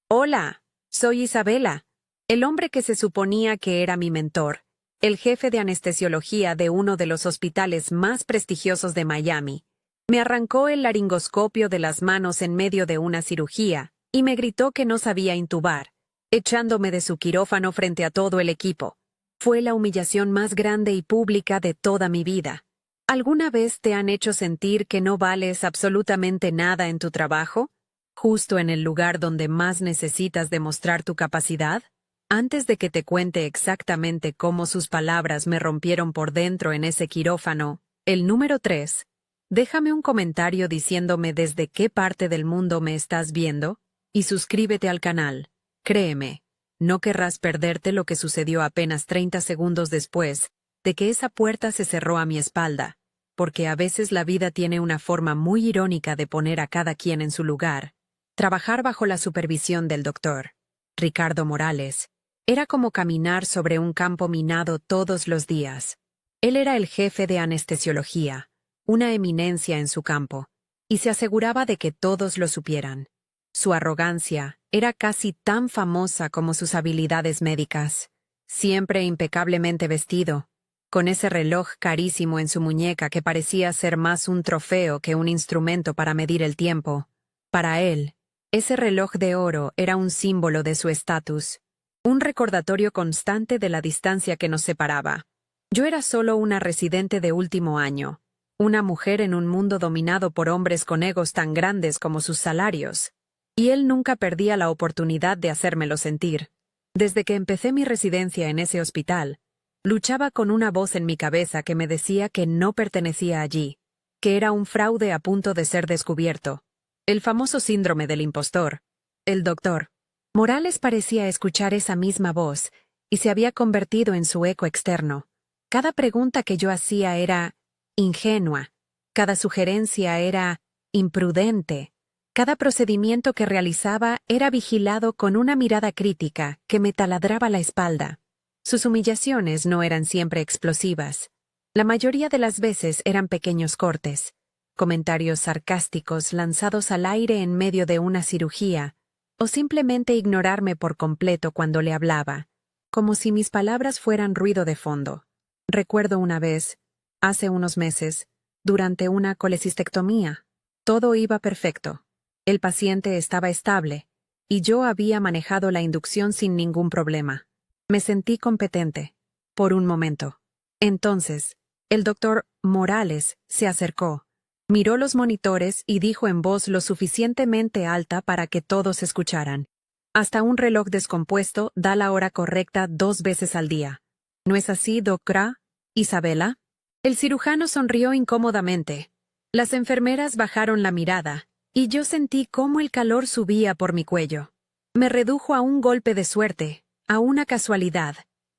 Hola, soy Isabela, el hombre que se suponía que era mi mentor, el jefe de anestesiología de uno de los hospitales más prestigiosos de Miami. Me arrancó el laringoscopio de las manos en medio de una cirugía y me gritó que no sabía intubar, echándome de su quirófano frente a todo el equipo. Fue la humillación más grande y pública de toda mi vida. ¿Alguna vez te han hecho sentir que no vales absolutamente nada en tu trabajo? ¿Justo en el lugar donde más necesitas demostrar tu capacidad? Antes de que te cuente exactamente cómo sus palabras me rompieron por dentro en ese quirófano, el número 3, déjame un comentario diciéndome desde qué parte del mundo me estás viendo, y suscríbete al canal. Créeme, no querrás perderte lo que sucedió apenas 30 segundos después de que esa puerta se cerró a mi espalda, porque a veces la vida tiene una forma muy irónica de poner a cada quien en su lugar. Trabajar bajo la supervisión del doctor Ricardo Morales era como caminar sobre un campo minado todos los días. Él era el jefe de anestesiología, una eminencia en su campo, y se aseguraba de que todos lo supieran. Su arrogancia era casi tan famosa como sus habilidades médicas. Siempre impecablemente vestido, con ese reloj carísimo en su muñeca que parecía ser más un trofeo que un instrumento para medir el tiempo. Para él, ese reloj de oro era un símbolo de su estatus, un recordatorio constante de la distancia que nos separaba. Yo era solo una residente de último año, una mujer en un mundo dominado por hombres con egos tan grandes como sus salarios, y él nunca perdía la oportunidad de hacérmelo sentir. Desde que empecé mi residencia en ese hospital, luchaba con una voz en mi cabeza que me decía que no pertenecía allí, que era un fraude a punto de ser descubierto. El famoso síndrome del impostor. El doctor Morales parecía escuchar esa misma voz y se había convertido en su eco externo. Cada pregunta que yo hacía era ingenua, cada sugerencia era imprudente, cada procedimiento que realizaba era vigilado con una mirada crítica que me taladraba la espalda. Sus humillaciones no eran siempre explosivas. La mayoría de las veces eran pequeños cortes, comentarios sarcásticos lanzados al aire en medio de una cirugía, o simplemente ignorarme por completo cuando le hablaba, como si mis palabras fueran ruido de fondo. Recuerdo una vez, hace unos meses, durante una colecistectomía. Todo iba perfecto. El paciente estaba estable, y yo había manejado la inducción sin ningún problema. Me sentí competente, por un momento. Entonces, el doctor Morales se acercó. Miró los monitores y dijo en voz lo suficientemente alta para que todos escucharan. Hasta un reloj descompuesto da la hora correcta 2 veces al día. ¿No es así, doctora Isabela? El cirujano sonrió incómodamente. Las enfermeras bajaron la mirada, y yo sentí cómo el calor subía por mi cuello. Me redujo a un golpe de suerte, a una casualidad.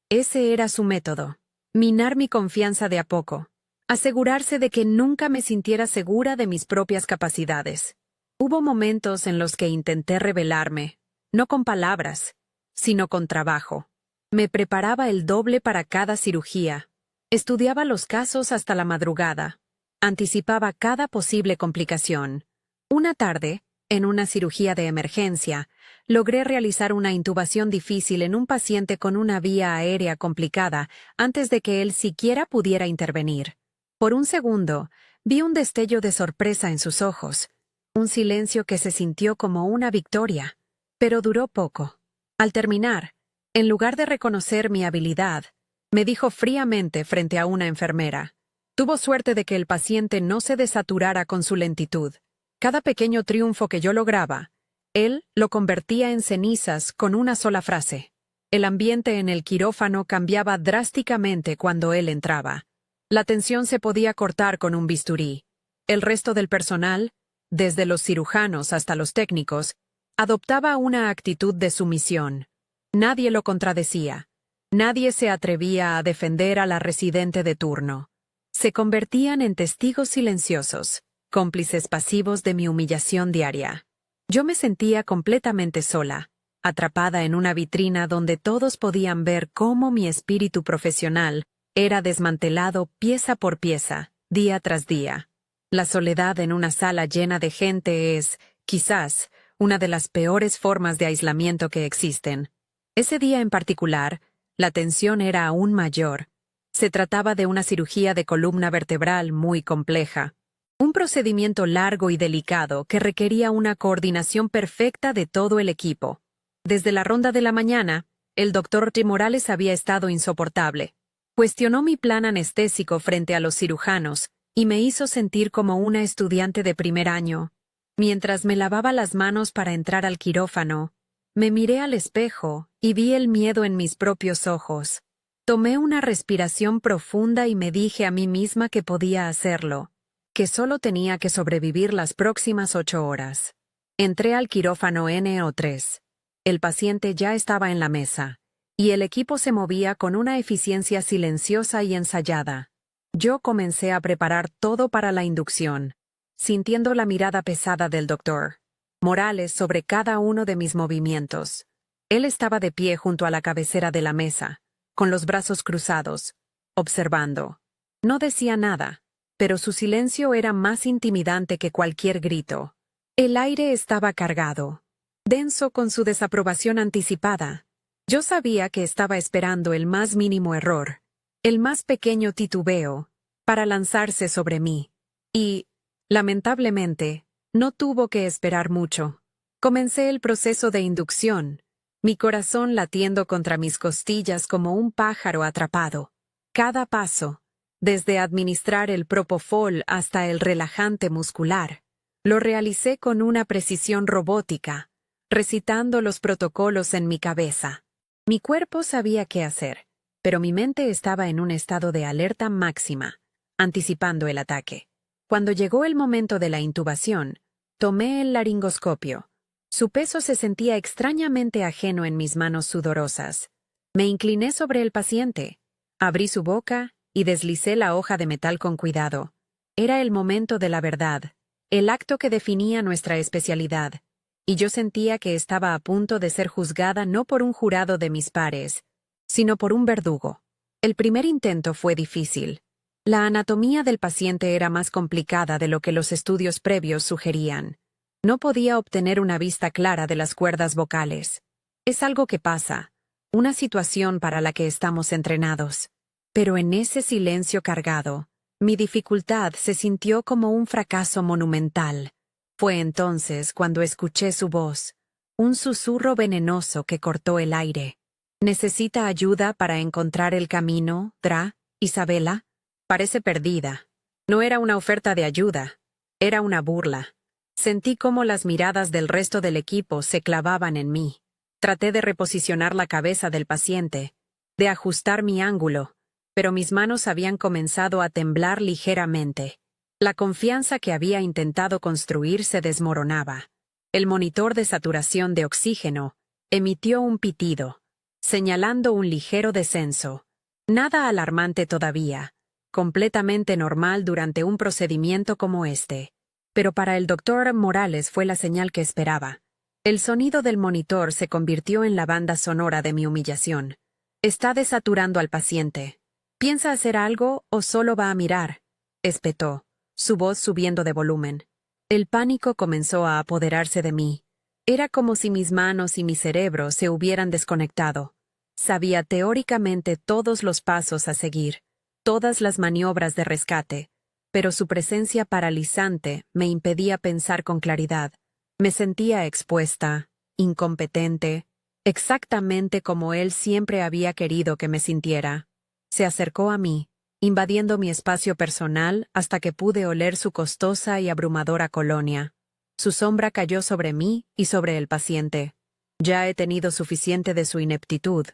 Ese era su método. Minar mi confianza de a poco. Asegurarse de que nunca me sintiera segura de mis propias capacidades. Hubo momentos en los que intenté rebelarme, no con palabras, sino con trabajo. Me preparaba el doble para cada cirugía. Estudiaba los casos hasta la madrugada. Anticipaba cada posible complicación. Una tarde, en una cirugía de emergencia, logré realizar una intubación difícil en un paciente con una vía aérea complicada antes de que él siquiera pudiera intervenir. Por un segundo, vi un destello de sorpresa en sus ojos, un silencio que se sintió como una victoria, pero duró poco. Al terminar, en lugar de reconocer mi habilidad, me dijo fríamente frente a una enfermera: tuvo suerte de que el paciente no se desaturara con su lentitud. Cada pequeño triunfo que yo lograba, él lo convertía en cenizas con una sola frase. El ambiente en el quirófano cambiaba drásticamente cuando él entraba. La tensión se podía cortar con un bisturí. El resto del personal, desde los cirujanos hasta los técnicos, adoptaba una actitud de sumisión. Nadie lo contradecía. Nadie se atrevía a defender a la residente de turno. Se convertían en testigos silenciosos, cómplices pasivos de mi humillación diaria. Yo me sentía completamente sola, atrapada en una vitrina donde todos podían ver cómo mi espíritu profesional era desmantelado pieza por pieza, día tras día. La soledad en una sala llena de gente es, quizás, una de las peores formas de aislamiento que existen. Ese día en particular, la tensión era aún mayor. Se trataba de una cirugía de columna vertebral muy compleja. Un procedimiento largo y delicado que requería una coordinación perfecta de todo el equipo. Desde la ronda de la mañana, el doctor T. Morales había estado insoportable. Cuestionó mi plan anestésico frente a los cirujanos y me hizo sentir como una estudiante de primer año. Mientras me lavaba las manos para entrar al quirófano, me miré al espejo y vi el miedo en mis propios ojos. Tomé una respiración profunda y me dije a mí misma que podía hacerlo, que solo tenía que sobrevivir las próximas 8 horas. Entré al quirófano NO3. El paciente ya estaba en la mesa, y el equipo se movía con una eficiencia silenciosa y ensayada. Yo comencé a preparar todo para la inducción, sintiendo la mirada pesada del doctor Morales sobre cada uno de mis movimientos. Él estaba de pie junto a la cabecera de la mesa, con los brazos cruzados, observando. No decía nada, pero su silencio era más intimidante que cualquier grito. El aire estaba cargado, denso con su desaprobación anticipada. Yo sabía que estaba esperando el más mínimo error, el más pequeño titubeo, para lanzarse sobre mí. Y, lamentablemente, no tuvo que esperar mucho. Comencé el proceso de inducción, mi corazón latiendo contra mis costillas como un pájaro atrapado. Cada paso, desde administrar el propofol hasta el relajante muscular, lo realicé con una precisión robótica, recitando los protocolos en mi cabeza. Mi cuerpo sabía qué hacer, pero mi mente estaba en un estado de alerta máxima, anticipando el ataque. Cuando llegó el momento de la intubación, tomé el laringoscopio. Su peso se sentía extrañamente ajeno en mis manos sudorosas. Me incliné sobre el paciente, abrí su boca y deslicé la hoja de metal con cuidado. Era el momento de la verdad, el acto que definía nuestra especialidad, y yo sentía que estaba a punto de ser juzgada no por un jurado de mis pares, sino por un verdugo. El primer intento fue difícil. La anatomía del paciente era más complicada de lo que los estudios previos sugerían. No podía obtener una vista clara de las cuerdas vocales. Es algo que pasa, una situación para la que estamos entrenados. Pero en ese silencio cargado, mi dificultad se sintió como un fracaso monumental. Fue entonces cuando escuché su voz, un susurro venenoso que cortó el aire. ¿Necesita ayuda para encontrar el camino, Dra, Isabela? Parece perdida. No era una oferta de ayuda, era una burla. Sentí cómo las miradas del resto del equipo se clavaban en mí. Traté de reposicionar la cabeza del paciente, de ajustar mi ángulo, pero mis manos habían comenzado a temblar ligeramente. La confianza que había intentado construir se desmoronaba. El monitor de saturación de oxígeno emitió un pitido, señalando un ligero descenso. Nada alarmante todavía, completamente normal durante un procedimiento como este. Pero para el doctor Morales fue la señal que esperaba. El sonido del monitor se convirtió en la banda sonora de mi humillación. Está desaturando al paciente. ¿Piensa hacer algo o solo va a mirar?, espetó, su voz subiendo de volumen. El pánico comenzó a apoderarse de mí. Era como si mis manos y mi cerebro se hubieran desconectado. Sabía teóricamente todos los pasos a seguir, todas las maniobras de rescate, pero su presencia paralizante me impedía pensar con claridad. Me sentía expuesta, incompetente, exactamente como él siempre había querido que me sintiera. Se acercó a mí, invadiendo mi espacio personal hasta que pude oler su costosa y abrumadora colonia. Su sombra cayó sobre mí y sobre el paciente. «Ya he tenido suficiente de su ineptitud»,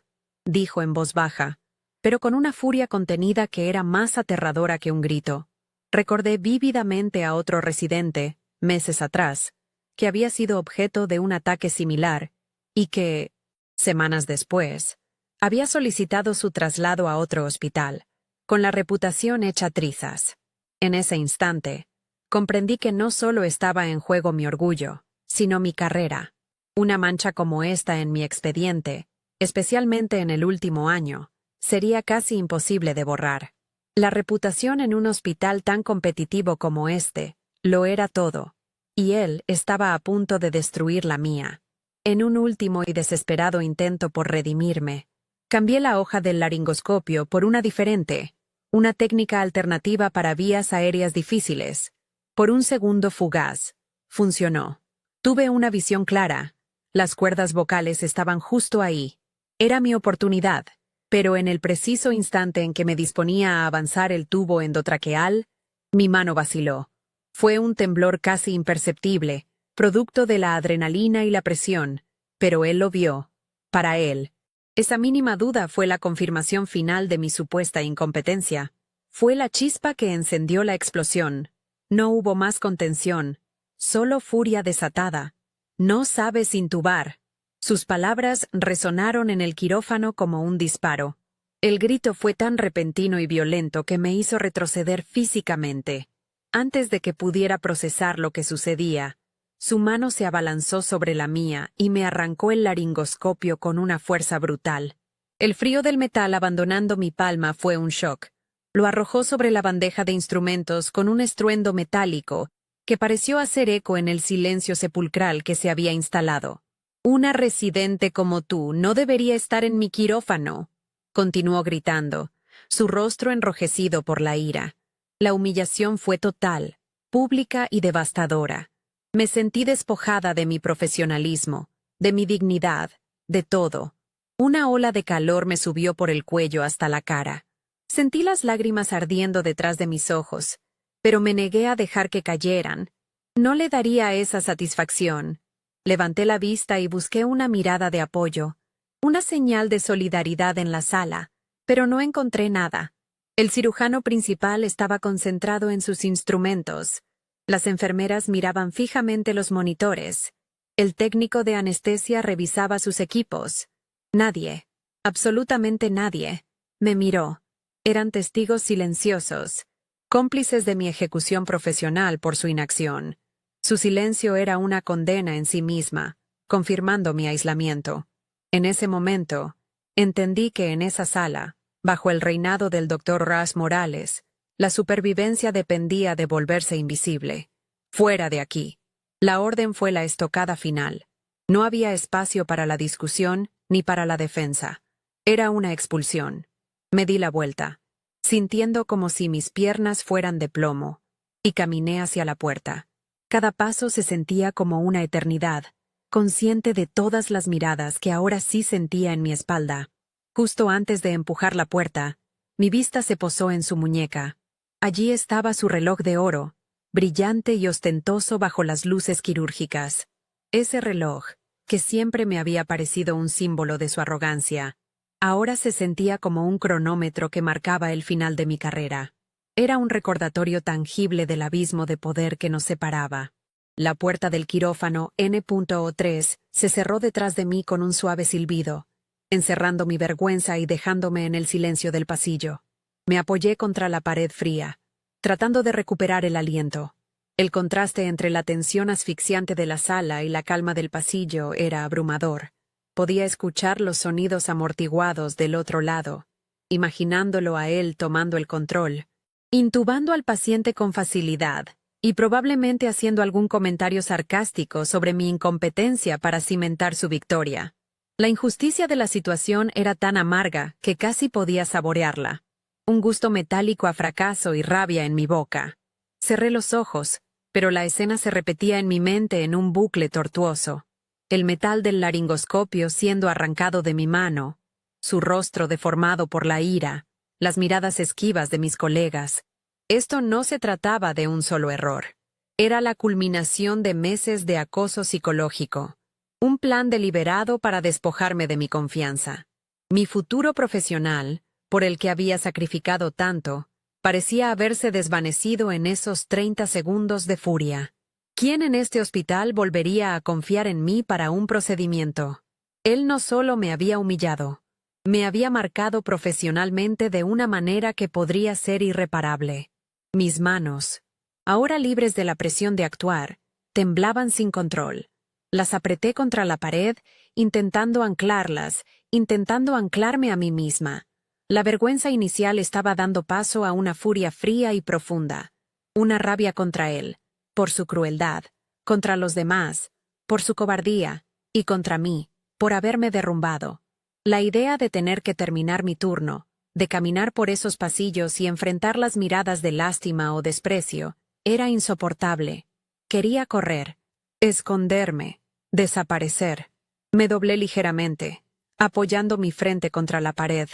dijo en voz baja, pero con una furia contenida que era más aterradora que un grito. Recordé vívidamente a otro residente, meses atrás, que había sido objeto de un ataque similar y que, semanas después, había solicitado su traslado a otro hospital, con la reputación hecha trizas. En ese instante, comprendí que no solo estaba en juego mi orgullo, sino mi carrera. Una mancha como esta en mi expediente, especialmente en el último año, sería casi imposible de borrar. La reputación en un hospital tan competitivo como este lo era todo. y él estaba a punto de destruir la mía. En un último y desesperado intento por redimirme, cambié la hoja del laringoscopio por una diferente, una técnica alternativa para vías aéreas difíciles. Por un segundo fugaz, funcionó. Tuve una visión clara. Las cuerdas vocales estaban justo ahí. Era mi oportunidad, pero en el preciso instante en que me disponía a avanzar el tubo endotraqueal, mi mano vaciló. Fue un temblor casi imperceptible, producto de la adrenalina y la presión, pero él lo vio. Para él, esa mínima duda fue la confirmación final de mi supuesta incompetencia. Fue la chispa que encendió la explosión. No hubo más contención, solo furia desatada. No sabes intubar. Sus palabras resonaron en el quirófano como un disparo. El grito fue tan repentino y violento que me hizo retroceder físicamente. Antes de que pudiera procesar lo que sucedía, su mano se abalanzó sobre la mía y me arrancó el laringoscopio con una fuerza brutal. El frío del metal abandonando mi palma fue un shock. Lo arrojó sobre la bandeja de instrumentos con un estruendo metálico que pareció hacer eco en el silencio sepulcral que se había instalado. «Una residente como tú no debería estar en mi quirófano», continuó gritando, su rostro enrojecido por la ira. La humillación fue total, pública y devastadora. Me sentí despojada de mi profesionalismo, de mi dignidad, de todo. Una ola de calor me subió por el cuello hasta la cara. Sentí las lágrimas ardiendo detrás de mis ojos, pero me negué a dejar que cayeran. No le daría esa satisfacción. Levanté la vista y busqué una mirada de apoyo, una señal de solidaridad en la sala, pero no encontré nada. El cirujano principal estaba concentrado en sus instrumentos. Las enfermeras miraban fijamente los monitores. El técnico de anestesia revisaba sus equipos. Nadie, absolutamente nadie, me miró. Eran testigos silenciosos, cómplices de mi ejecución profesional por su inacción. Su silencio era una condena en sí misma, confirmando mi aislamiento. En ese momento, entendí que en esa sala, bajo el reinado del Dr. Ras Morales, la supervivencia dependía de volverse invisible. Fuera de aquí. La orden fue la estocada final. No había espacio para la discusión ni para la defensa. Era una expulsión. Me di la vuelta, sintiendo como si mis piernas fueran de plomo, y caminé hacia la puerta. Cada paso se sentía como una eternidad, consciente de todas las miradas que ahora sí sentía en mi espalda. Justo antes de empujar la puerta, mi vista se posó en su muñeca. Allí estaba su reloj de oro, brillante y ostentoso bajo las luces quirúrgicas. Ese reloj, que siempre me había parecido un símbolo de su arrogancia, ahora se sentía como un cronómetro que marcaba el final de mi carrera. Era un recordatorio tangible del abismo de poder que nos separaba. La puerta del quirófano N.O3 se cerró detrás de mí con un suave silbido, encerrando mi vergüenza y dejándome en el silencio del pasillo. Me apoyé contra la pared fría, tratando de recuperar el aliento. El contraste entre la tensión asfixiante de la sala y la calma del pasillo era abrumador. Podía escuchar los sonidos amortiguados del otro lado, imaginándolo a él tomando el control, intubando al paciente con facilidad, y probablemente haciendo algún comentario sarcástico sobre mi incompetencia para cimentar su victoria. La injusticia de la situación era tan amarga que casi podía saborearla. Un gusto metálico a fracaso y rabia en mi boca. Cerré los ojos, pero la escena se repetía en mi mente en un bucle tortuoso. El metal del laringoscopio siendo arrancado de mi mano, su rostro deformado por la ira, las miradas esquivas de mis colegas. Esto no se trataba de un solo error. Era la culminación de meses de acoso psicológico. Un plan deliberado para despojarme de mi confianza. Mi futuro profesional, por el que había sacrificado tanto, parecía haberse desvanecido en esos 30 segundos de furia. ¿Quién en este hospital volvería a confiar en mí para un procedimiento? Él no solo me había humillado, me había marcado profesionalmente de una manera que podría ser irreparable. Mis manos, ahora libres de la presión de actuar, temblaban sin control. Las apreté contra la pared, intentando anclarlas, intentando anclarme a mí misma. La vergüenza inicial estaba dando paso a una furia fría y profunda, una rabia contra él, por su crueldad, contra los demás, por su cobardía, y contra mí, por haberme derrumbado. La idea de tener que terminar mi turno, de caminar por esos pasillos y enfrentar las miradas de lástima o desprecio, era insoportable. Quería correr, esconderme, desaparecer. Me doblé ligeramente, apoyando mi frente contra la pared,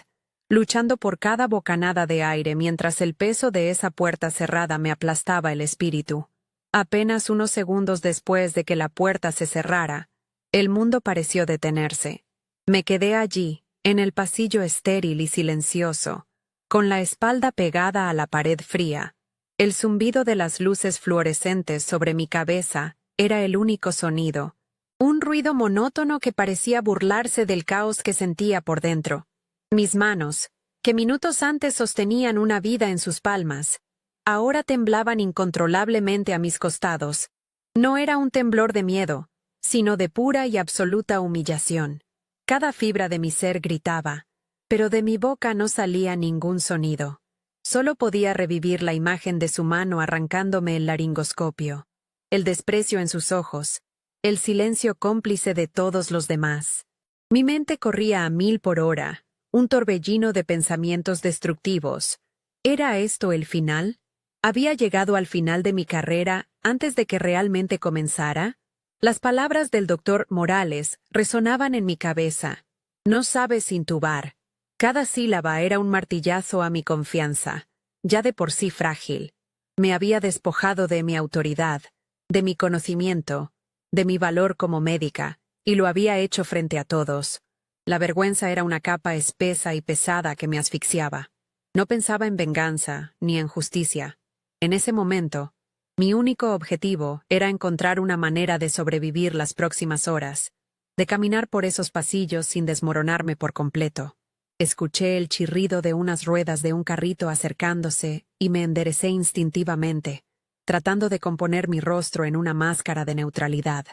luchando por cada bocanada de aire mientras el peso de esa puerta cerrada me aplastaba el espíritu. Apenas unos segundos después de que la puerta se cerrara, el mundo pareció detenerse. Me quedé allí, en el pasillo estéril y silencioso, con la espalda pegada a la pared fría. El zumbido de las luces fluorescentes sobre mi cabeza era el único sonido, un ruido monótono que parecía burlarse del caos que sentía por dentro. Mis manos, que minutos antes sostenían una vida en sus palmas, ahora temblaban incontrolablemente a mis costados. No era un temblor de miedo, sino de pura y absoluta humillación. Cada fibra de mi ser gritaba, pero de mi boca no salía ningún sonido. Solo podía revivir la imagen de su mano arrancándome el laringoscopio, el desprecio en sus ojos, el silencio cómplice de todos los demás. Mi mente corría a 1000 por hora, un torbellino de pensamientos destructivos. ¿Era esto el final? ¿Había llegado al final de mi carrera antes de que realmente comenzara? Las palabras del doctor Morales resonaban en mi cabeza. No sabes intubar. Cada sílaba era un martillazo a mi confianza, ya de por sí frágil. Me había despojado de mi autoridad, de mi conocimiento, de mi valor como médica, y lo había hecho frente a todos. La vergüenza era una capa espesa y pesada que me asfixiaba. No pensaba en venganza, ni en justicia. En ese momento, mi único objetivo era encontrar una manera de sobrevivir las próximas horas, de caminar por esos pasillos sin desmoronarme por completo. Escuché el chirrido de unas ruedas de un carrito acercándose y me enderecé instintivamente, tratando de componer mi rostro en una máscara de neutralidad.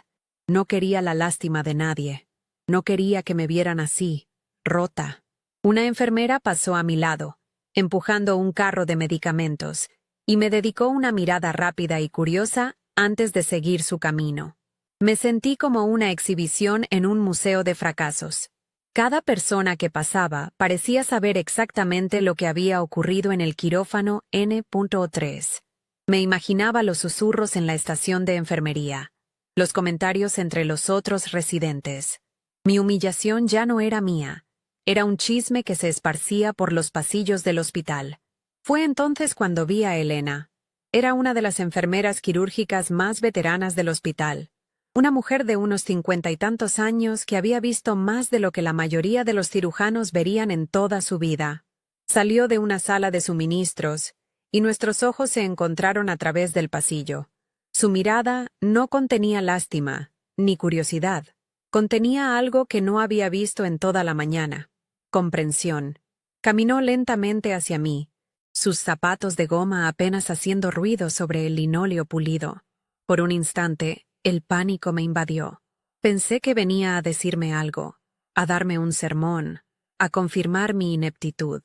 No quería la lástima de nadie. No quería que me vieran así, rota. Una enfermera pasó a mi lado, empujando un carro de medicamentos, y me dedicó una mirada rápida y curiosa antes de seguir su camino. Me sentí como una exhibición en un museo de fracasos. Cada persona que pasaba parecía saber exactamente lo que había ocurrido en el quirófano N.3. Me imaginaba los susurros en la estación de enfermería, los comentarios entre los otros residentes. Mi humillación ya no era mía, era un chisme que se esparcía por los pasillos del hospital. Fue entonces cuando vi a Elena. Era una de las enfermeras quirúrgicas más veteranas del hospital. Una mujer de unos 50 y tantos años que había visto más de lo que la mayoría de los cirujanos verían en toda su vida. Salió de una sala de suministros, y nuestros ojos se encontraron a través del pasillo. Su mirada no contenía lástima, ni curiosidad. Contenía algo que no había visto en toda la mañana. Comprensión. Caminó lentamente hacia mí, sus zapatos de goma apenas haciendo ruido sobre el linóleo pulido. Por un instante, el pánico me invadió. Pensé que venía a decirme algo, a darme un sermón, a confirmar mi ineptitud.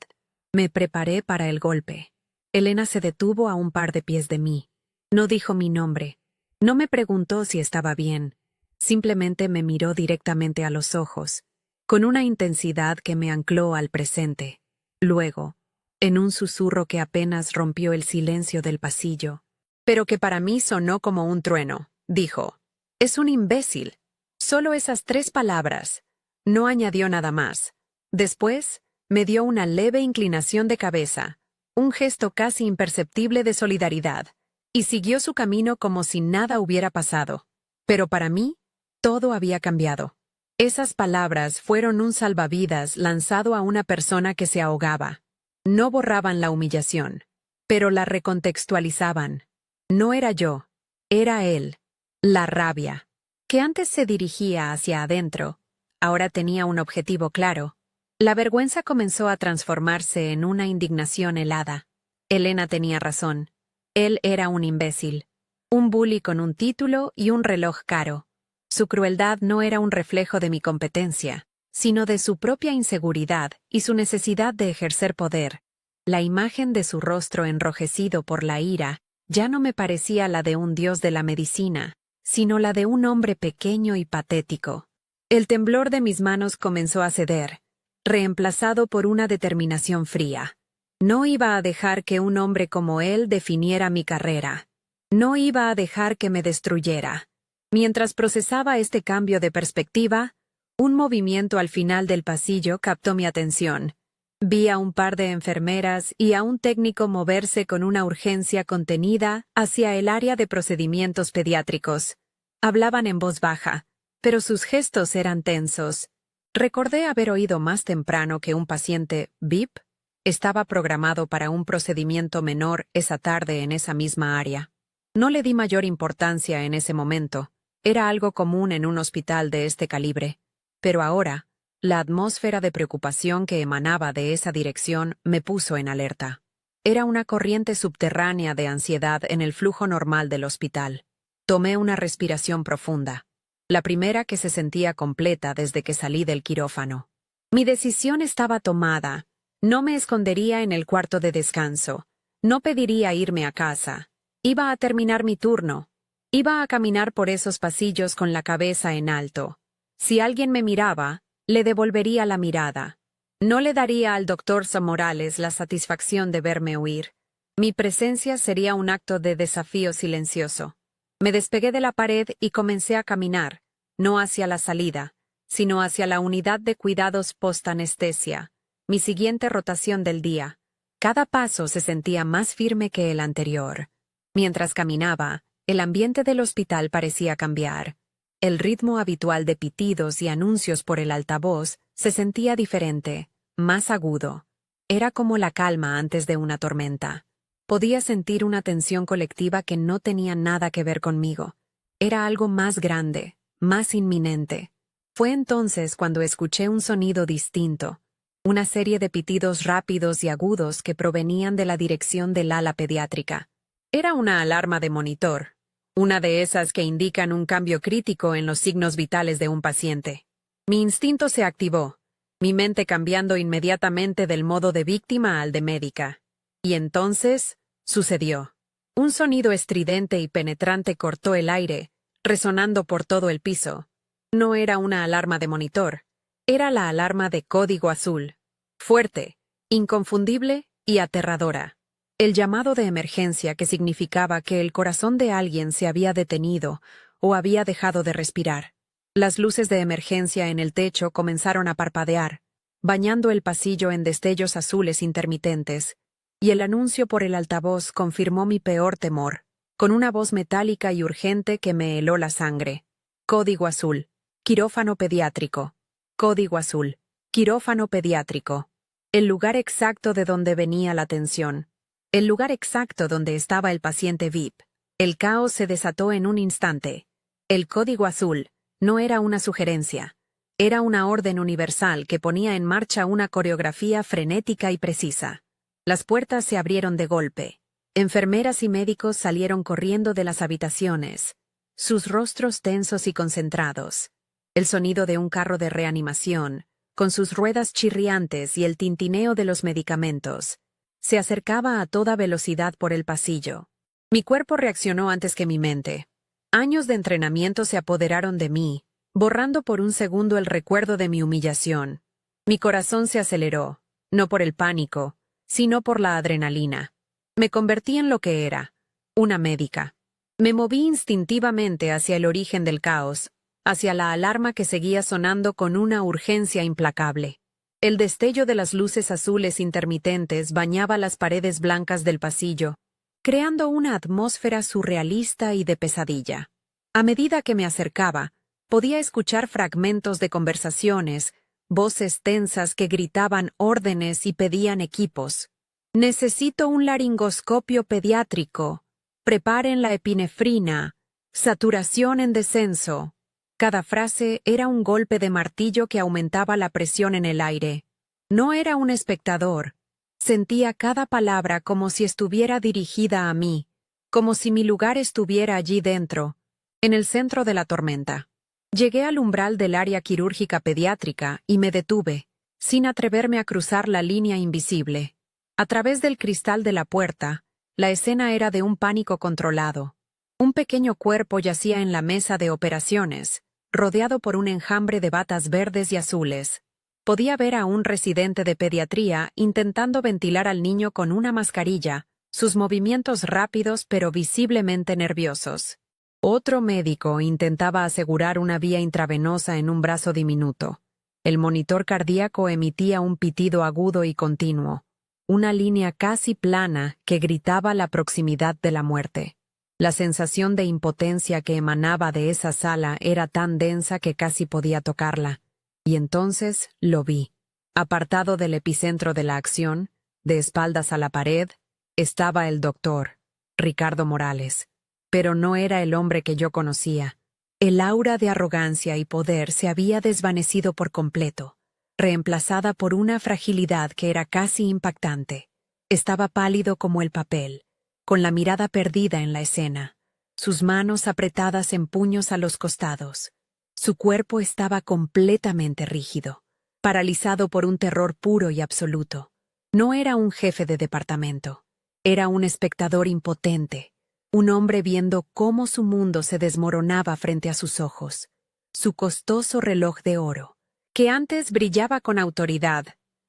Me preparé para el golpe. Elena se detuvo a un par de pies de mí. No dijo mi nombre. No me preguntó si estaba bien. Simplemente me miró directamente a los ojos, con una intensidad que me ancló al presente. Luego, en un susurro que apenas rompió el silencio del pasillo, pero que para mí sonó como un trueno, dijo: «Es un imbécil». Solo esas 3 palabras. No añadió nada más. Después, me dio una leve inclinación de cabeza, un gesto casi imperceptible de solidaridad, y siguió su camino como si nada hubiera pasado. Pero para mí, todo había cambiado. Esas palabras fueron un salvavidas lanzado a una persona que se ahogaba. No borraban la humillación, pero la recontextualizaban. No era yo, era él. La rabia, que antes se dirigía hacia adentro, ahora tenía un objetivo claro. La vergüenza comenzó a transformarse en una indignación helada. Elena tenía razón. Él era un imbécil. Un bully con un título y un reloj caro. Su crueldad no era un reflejo de mi competencia, sino de su propia inseguridad y su necesidad de ejercer poder. La imagen de su rostro enrojecido por la ira ya no me parecía la de un dios de la medicina, sino la de un hombre pequeño y patético. El temblor de mis manos comenzó a ceder, reemplazado por una determinación fría. No iba a dejar que un hombre como él definiera mi carrera. No iba a dejar que me destruyera. Mientras procesaba este cambio de perspectiva, un movimiento al final del pasillo captó mi atención. Vi a un par de enfermeras y a un técnico moverse con una urgencia contenida hacia el área de procedimientos pediátricos. Hablaban en voz baja, pero sus gestos eran tensos. Recordé haber oído más temprano que un paciente VIP estaba programado para un procedimiento menor esa tarde en esa misma área. No le di mayor importancia en ese momento. Era algo común en un hospital de este calibre. Pero ahora, la atmósfera de preocupación que emanaba de esa dirección me puso en alerta. Era una corriente subterránea de ansiedad en el flujo normal del hospital. Tomé una respiración profunda, la primera que se sentía completa desde que salí del quirófano. Mi decisión estaba tomada. No me escondería en el cuarto de descanso. No pediría irme a casa. Iba a terminar mi turno. Iba a caminar por esos pasillos con la cabeza en alto. Si alguien me miraba, le devolvería la mirada. No le daría al doctor Morales la satisfacción de verme huir. Mi presencia sería un acto de desafío silencioso. Me despegué de la pared y comencé a caminar, no hacia la salida, sino hacia la unidad de cuidados post-anestesia, mi siguiente rotación del día. Cada paso se sentía más firme que el anterior. Mientras caminaba, el ambiente del hospital parecía cambiar. El ritmo habitual de pitidos y anuncios por el altavoz se sentía diferente, más agudo. Era como la calma antes de una tormenta. Podía sentir una tensión colectiva que no tenía nada que ver conmigo. Era algo más grande, más inminente. Fue entonces cuando escuché un sonido distinto, una serie de pitidos rápidos y agudos que provenían de la dirección del ala pediátrica. Era una alarma de monitor, una de esas que indican un cambio crítico en los signos vitales de un paciente. Mi instinto se activó, mi mente cambiando inmediatamente del modo de víctima al de médica. Y entonces, sucedió. Un sonido estridente y penetrante cortó el aire, resonando por todo el piso. No era una alarma de monitor, era la alarma de código azul. Fuerte, inconfundible y aterradora. El llamado de emergencia que significaba que el corazón de alguien se había detenido o había dejado de respirar. Las luces de emergencia en el techo comenzaron a parpadear, bañando el pasillo en destellos azules intermitentes, y el anuncio por el altavoz confirmó mi peor temor, con una voz metálica y urgente que me heló la sangre. Código azul. Quirófano pediátrico. Código azul. Quirófano pediátrico. El lugar exacto de donde venía la tensión. El lugar exacto donde estaba el paciente VIP. El caos se desató en un instante. El código azul no era una sugerencia. Era una orden universal que ponía en marcha una coreografía frenética y precisa. Las puertas se abrieron de golpe. Enfermeras y médicos salieron corriendo de las habitaciones, sus rostros tensos y concentrados. El sonido de un carro de reanimación, con sus ruedas chirriantes y el tintineo de los medicamentos, se acercaba a toda velocidad por el pasillo. Mi cuerpo reaccionó antes que mi mente. Años de entrenamiento se apoderaron de mí, borrando por un segundo el recuerdo de mi humillación. Mi corazón se aceleró, no por el pánico, sino por la adrenalina. Me convertí en lo que era, una médica. Me moví instintivamente hacia el origen del caos, hacia la alarma que seguía sonando con una urgencia implacable. El destello de las luces azules intermitentes bañaba las paredes blancas del pasillo, creando una atmósfera surrealista y de pesadilla. A medida que me acercaba, podía escuchar fragmentos de conversaciones, voces tensas que gritaban órdenes y pedían equipos. Necesito un laringoscopio pediátrico. Preparen la epinefrina. Saturación en descenso. Cada frase era un golpe de martillo que aumentaba la presión en el aire. No era un espectador. Sentía cada palabra como si estuviera dirigida a mí, como si mi lugar estuviera allí dentro, en el centro de la tormenta. Llegué al umbral del área quirúrgica pediátrica y me detuve, sin atreverme a cruzar la línea invisible. A través del cristal de la puerta, la escena era de un pánico controlado. Un pequeño cuerpo yacía en la mesa de operaciones, rodeado por un enjambre de batas verdes y azules. Podía ver a un residente de pediatría intentando ventilar al niño con una mascarilla, sus movimientos rápidos pero visiblemente nerviosos. Otro médico intentaba asegurar una vía intravenosa en un brazo diminuto. El monitor cardíaco emitía un pitido agudo y continuo, una línea casi plana que gritaba la proximidad de la muerte. La sensación de impotencia que emanaba de esa sala era tan densa que casi podía tocarla. Y entonces lo vi. Apartado del epicentro de la acción, de espaldas a la pared, estaba el doctor, Ricardo Morales. Pero no era el hombre que yo conocía. El aura de arrogancia y poder se había desvanecido por completo, reemplazada por una fragilidad que era casi impactante. Estaba pálido como el papel, con la mirada perdida en la escena, sus manos apretadas en puños a los costados. Su cuerpo estaba completamente rígido, paralizado por un terror puro y absoluto. No era un jefe de departamento, era un espectador impotente, un hombre viendo cómo su mundo se desmoronaba frente a sus ojos. Su costoso reloj de oro, que antes brillaba con autoridad,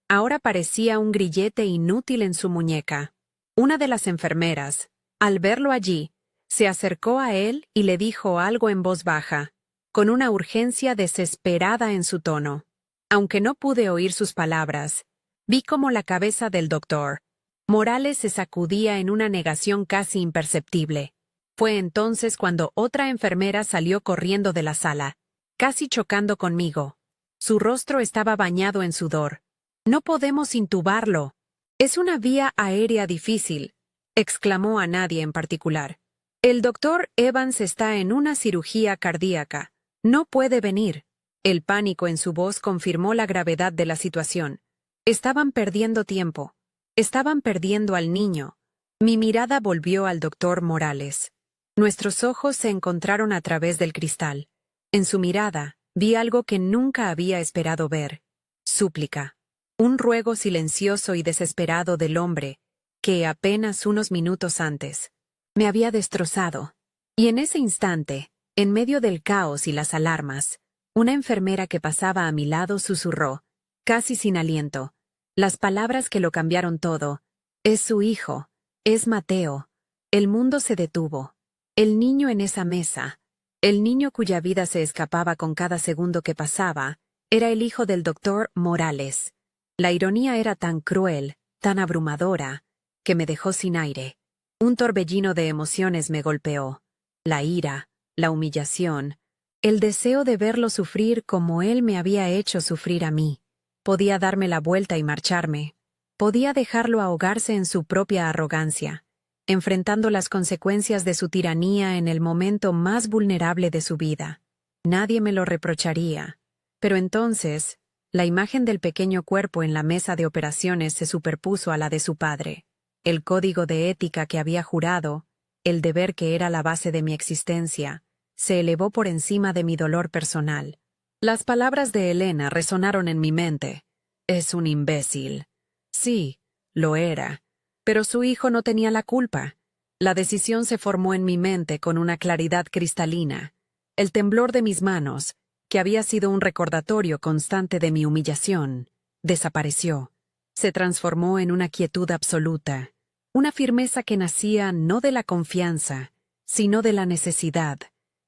ahora parecía un grillete inútil en su muñeca. Una de las enfermeras, al verlo allí, se acercó a él y le dijo algo en voz baja, con una urgencia desesperada en su tono. Aunque no pude oír sus palabras, vi cómo la cabeza del doctor Morales se sacudía en una negación casi imperceptible. Fue entonces cuando otra enfermera salió corriendo de la sala, casi chocando conmigo. Su rostro estaba bañado en sudor. «No podemos intubarlo. Es una vía aérea difícil», exclamó a nadie en particular. «El doctor Evans está en una cirugía cardíaca. No puede venir». El pánico en su voz confirmó la gravedad de la situación. Estaban perdiendo tiempo. Estaban perdiendo al niño. Mi mirada volvió al doctor Morales. Nuestros ojos se encontraron a través del cristal. En su mirada, vi algo que nunca había esperado ver. Súplica. Un ruego silencioso y desesperado del hombre que apenas unos minutos antes me había destrozado. Y en ese instante, en medio del caos y las alarmas, una enfermera que pasaba a mi lado susurró, casi sin aliento, las palabras que lo cambiaron todo. «Es su hijo. Es Mateo». El mundo se detuvo. El niño en esa mesa, el niño cuya vida se escapaba con cada segundo que pasaba, era el hijo del doctor Morales. La ironía era tan cruel, tan abrumadora, que me dejó sin aire. Un torbellino de emociones me golpeó. La ira, la humillación, el deseo de verlo sufrir como él me había hecho sufrir a mí. Podía darme la vuelta y marcharme. Podía dejarlo ahogarse en su propia arrogancia, enfrentando las consecuencias de su tiranía en el momento más vulnerable de su vida. Nadie me lo reprocharía. Pero entonces, la imagen del pequeño cuerpo en la mesa de operaciones se superpuso a la de su padre. El código de ética que había jurado, el deber que era la base de mi existencia, se elevó por encima de mi dolor personal. Las palabras de Elena resonaron en mi mente. «Es un imbécil». Sí, lo era. Pero su hijo no tenía la culpa. La decisión se formó en mi mente con una claridad cristalina. El temblor de mis manos, que había sido un recordatorio constante de mi humillación, desapareció. Se transformó en una quietud absoluta, una firmeza que nacía no de la confianza, sino de la necesidad.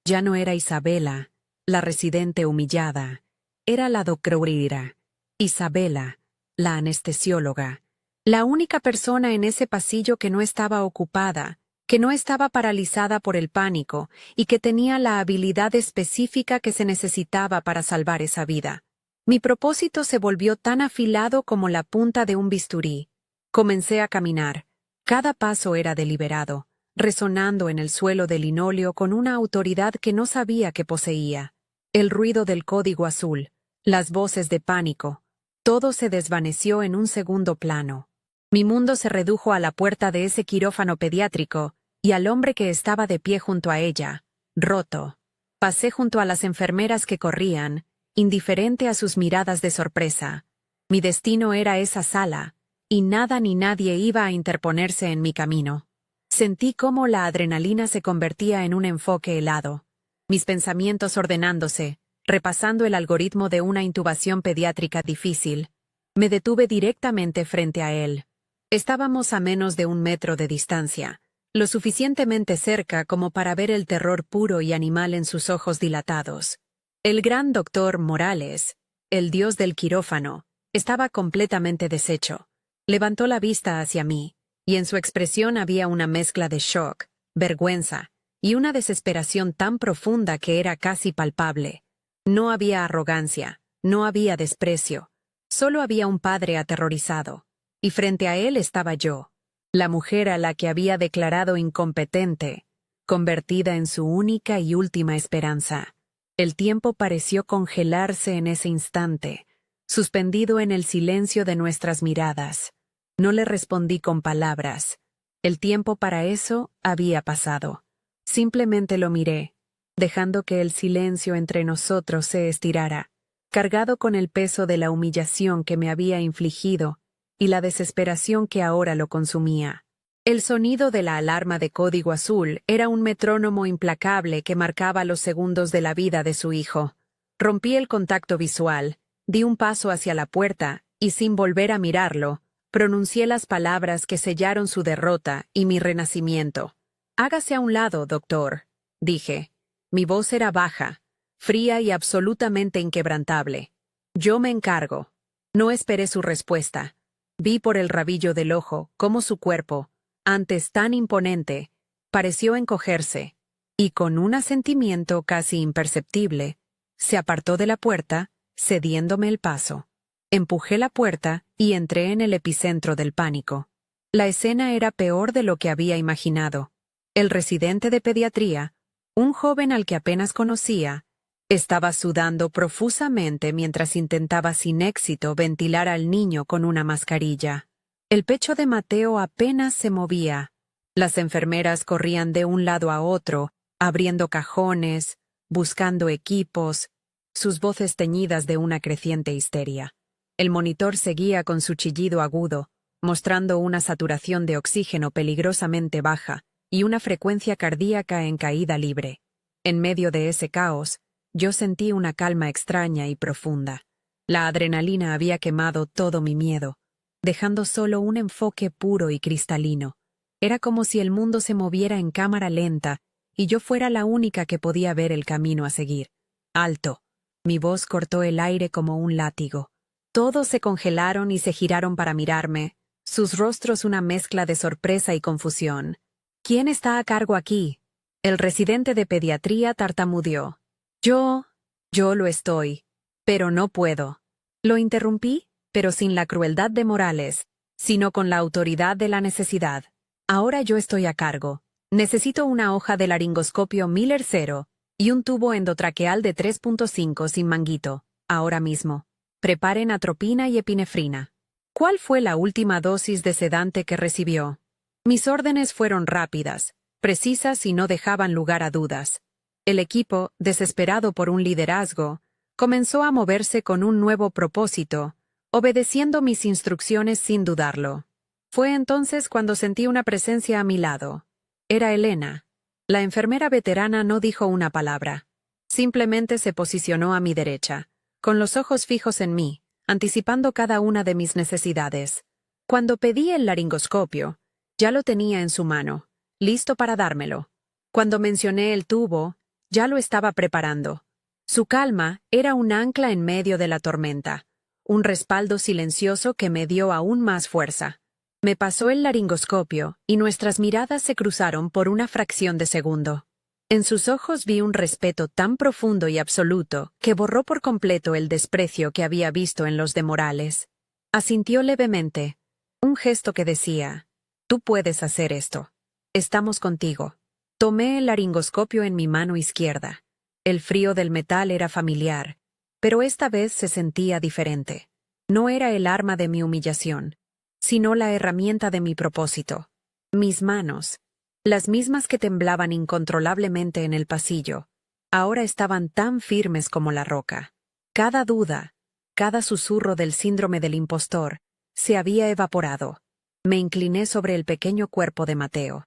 Ya no era Isabela, la residente humillada. Era la doctorira, Isabela, la anestesióloga. La única persona en ese pasillo que no estaba ocupada, que no estaba paralizada por el pánico y que tenía la habilidad específica que se necesitaba para salvar esa vida. Mi propósito se volvió tan afilado como la punta de un bisturí. Comencé a caminar. Cada paso era deliberado, resonando en el suelo de linóleo con una autoridad que no sabía que poseía. El ruido del código azul, las voces de pánico, todo se desvaneció en un segundo plano. Mi mundo se redujo a la puerta de ese quirófano pediátrico y al hombre que estaba de pie junto a ella, roto. Pasé junto a las enfermeras que corrían, indiferente a sus miradas de sorpresa. Mi destino era esa sala, y nada ni nadie iba a interponerse en mi camino. Sentí cómo la adrenalina se convertía en un enfoque helado, mis pensamientos ordenándose, repasando el algoritmo de una intubación pediátrica difícil. Me detuve directamente frente a él. Estábamos a menos de 1 metro de distancia, lo suficientemente cerca como para ver el terror puro y animal en sus ojos dilatados. El gran doctor Morales, el dios del quirófano, estaba completamente deshecho. Levantó la vista hacia mí, y en su expresión había una mezcla de shock, vergüenza, y una desesperación tan profunda que era casi palpable. No había arrogancia, no había desprecio, solo había un padre aterrorizado, y frente a él estaba yo, la mujer a la que había declarado incompetente, convertida en su única y última esperanza. El tiempo pareció congelarse en ese instante, suspendido en el silencio de nuestras miradas. No le respondí con palabras. El tiempo para eso había pasado. Simplemente lo miré, dejando que el silencio entre nosotros se estirara, cargado con el peso de la humillación que me había infligido y la desesperación que ahora lo consumía. El sonido de la alarma de código azul era un metrónomo implacable que marcaba los segundos de la vida de su hijo. Rompí el contacto visual, di un paso hacia la puerta y, sin volver a mirarlo, pronuncié las palabras que sellaron su derrota y mi renacimiento. «Hágase a un lado, doctor», dije. Mi voz era baja, fría y absolutamente inquebrantable. «Yo me encargo». No esperé su respuesta. Vi por el rabillo del ojo cómo su cuerpo, antes tan imponente, pareció encogerse, y con un asentimiento casi imperceptible, se apartó de la puerta, cediéndome el paso. Empujé la puerta y entré en el epicentro del pánico. La escena era peor de lo que había imaginado. El residente de pediatría, un joven al que apenas conocía, estaba sudando profusamente mientras intentaba sin éxito ventilar al niño con una mascarilla. El pecho de Mateo apenas se movía. Las enfermeras corrían de un lado a otro, abriendo cajones, buscando equipos, sus voces teñidas de una creciente histeria. El monitor seguía con su chillido agudo, mostrando una saturación de oxígeno peligrosamente baja y una frecuencia cardíaca en caída libre. En medio de ese caos, yo sentí una calma extraña y profunda. La adrenalina había quemado todo mi miedo, dejando solo un enfoque puro y cristalino. Era como si el mundo se moviera en cámara lenta y yo fuera la única que podía ver el camino a seguir. «¡Alto!». Mi voz cortó el aire como un látigo. Todos se congelaron y se giraron para mirarme, sus rostros una mezcla de sorpresa y confusión. «¿Quién está a cargo aquí?». El residente de pediatría tartamudeó. Yo lo estoy, pero no puedo». Lo interrumpí, pero sin la crueldad de Morales, sino con la autoridad de la necesidad. «Ahora yo estoy a cargo. Necesito una hoja de laringoscopio Miller 0 y un tubo endotraqueal de 3.5 sin manguito, ahora mismo. Preparen atropina y epinefrina». «¿Cuál fue la última dosis de sedante que recibió?». Mis órdenes fueron rápidas, precisas y no dejaban lugar a dudas. El equipo, desesperado por un liderazgo, comenzó a moverse con un nuevo propósito, obedeciendo mis instrucciones sin dudarlo. Fue entonces cuando sentí una presencia a mi lado. Era Elena. La enfermera veterana no dijo una palabra. Simplemente se posicionó a mi derecha, con los ojos fijos en mí, anticipando cada una de mis necesidades. Cuando pedí el laringoscopio, ya lo tenía en su mano, listo para dármelo. Cuando mencioné el tubo, ya lo estaba preparando. Su calma era un ancla en medio de la tormenta, un respaldo silencioso que me dio aún más fuerza. Me pasó el laringoscopio y nuestras miradas se cruzaron por una fracción de segundo. En sus ojos vi un respeto tan profundo y absoluto que borró por completo el desprecio que había visto en los de Morales. Asintió levemente, un gesto que decía: «Tú puedes hacer esto. Estamos contigo». Tomé el laringoscopio en mi mano izquierda. El frío del metal era familiar, pero esta vez se sentía diferente. No era el arma de mi humillación, sino la herramienta de mi propósito. Mis manos, las mismas que temblaban incontrolablemente en el pasillo, ahora estaban tan firmes como la roca. Cada duda, cada susurro del síndrome del impostor, se había evaporado. Me incliné sobre el pequeño cuerpo de Mateo.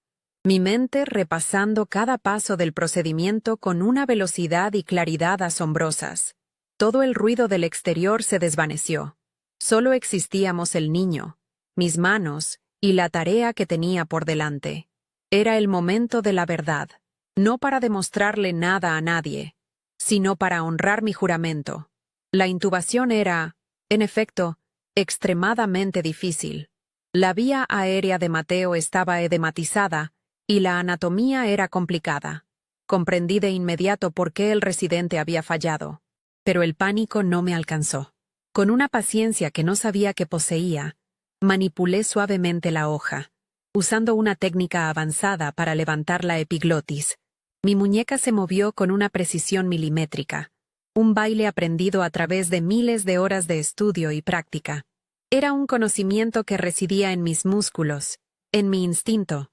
mi mente repasando cada paso del procedimiento con una velocidad y claridad asombrosas. Todo el ruido del exterior se desvaneció. Solo existíamos el niño, mis manos y la tarea que tenía por delante. Era el momento de la verdad, no para demostrarle nada a nadie, sino para honrar mi juramento. La intubación era, en efecto, extremadamente difícil. La vía aérea de Mateo estaba edematizada y la anatomía era complicada. Comprendí de inmediato por qué el residente había fallado. Pero el pánico no me alcanzó. Con una paciencia que no sabía que poseía, manipulé suavemente la hoja, usando una técnica avanzada para levantar la epiglotis. Mi muñeca se movió con una precisión milimétrica, un baile aprendido a través de miles de horas de estudio y práctica. Era un conocimiento que residía en mis músculos, en mi instinto.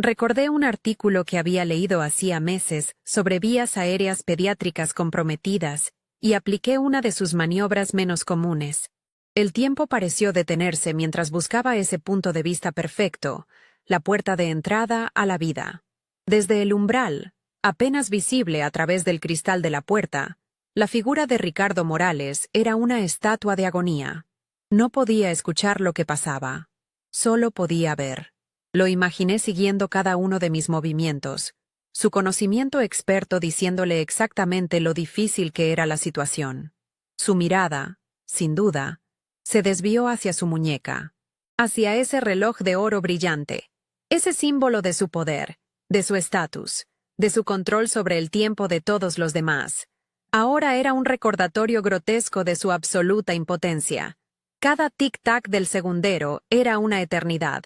Recordé un artículo que había leído hacía meses sobre vías aéreas pediátricas comprometidas y apliqué una de sus maniobras menos comunes. El tiempo pareció detenerse mientras buscaba ese punto de vista perfecto, la puerta de entrada a la vida. Desde el umbral, apenas visible a través del cristal de la puerta, la figura de Ricardo Morales era una estatua de agonía. No podía escuchar lo que pasaba. Solo podía ver. Lo imaginé siguiendo cada uno de mis movimientos, su conocimiento experto diciéndole exactamente lo difícil que era la situación. Su mirada, sin duda, se desvió hacia su muñeca, hacia ese reloj de oro brillante, ese símbolo de su poder, de su estatus, de su control sobre el tiempo de todos los demás. Ahora era un recordatorio grotesco de su absoluta impotencia. Cada tic-tac del segundero era una eternidad.